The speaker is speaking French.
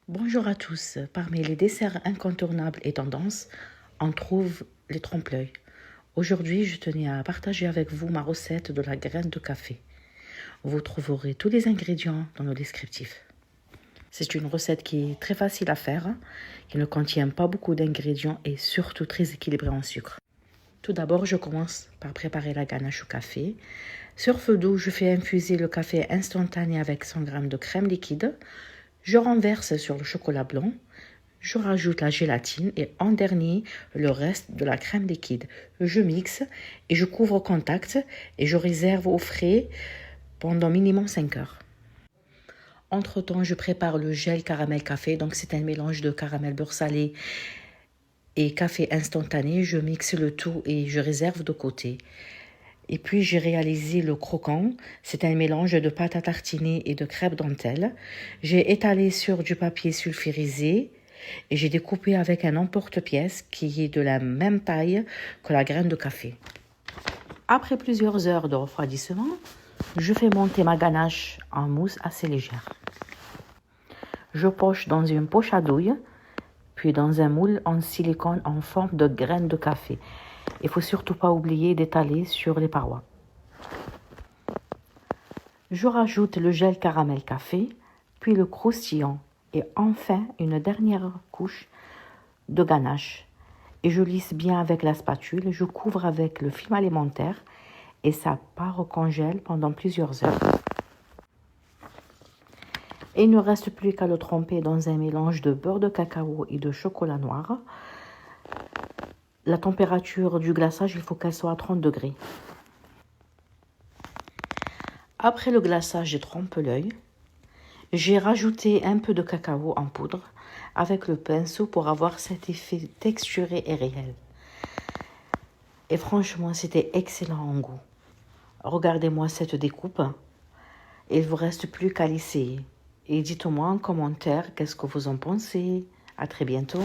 Bonjour à tous. Parmi les desserts incontournables et tendances, on trouve les trompe-l'œil. Aujourd'hui, je tenais à partager avec vous ma recette de la graine de café. Vous trouverez tous les ingrédients dans le descriptif. C'est une recette qui est très facile à faire, qui ne contient pas beaucoup d'ingrédients et surtout très équilibrée en sucre. Tout d'abord, je commence par préparer la ganache au café. Sur feu doux, je fais infuser le café instantané avec 100 g de crème liquide. Je renverse sur le chocolat blanc, je rajoute la gélatine et en dernier le reste de la crème liquide. Je mixe et je couvre au contact et je réserve au frais pendant minimum 5 heures. Entre-temps, je prépare le gel caramel café, donc c'est un mélange de caramel beurre salé et café instantané. Je mixe le tout et je réserve de côté. Et puis j'ai réalisé le croquant, c'est un mélange de pâte à tartiner et de crêpe dentelle. J'ai étalé sur du papier sulfurisé et j'ai découpé avec un emporte-pièce qui est de la même taille que la graine de café. Après plusieurs heures de refroidissement, je fais monter ma ganache en mousse assez légère. Je poche dans une poche à douille, puis dans un moule en silicone en forme de graine de café. Il ne faut surtout pas oublier d'étaler sur les parois. Je rajoute le gel caramel café, puis le croustillant et enfin une dernière couche de ganache. Et je lisse bien avec la spatule, je couvre avec le film alimentaire et ça part au congèle pendant plusieurs heures. Et il ne reste plus qu'à le tremper dans un mélange de beurre de cacao et de chocolat noir. La température du glaçage, il faut qu'elle soit à 30 degrés. Après le glaçage, je trempe l'œil. J'ai rajouté un peu de cacao en poudre avec le pinceau pour avoir cet effet texturé et réel. Et franchement, c'était excellent en goût. Regardez-moi cette découpe. Il ne vous reste plus qu'à l'essayer. Et dites-moi en commentaire qu'est-ce que vous en pensez. À très bientôt.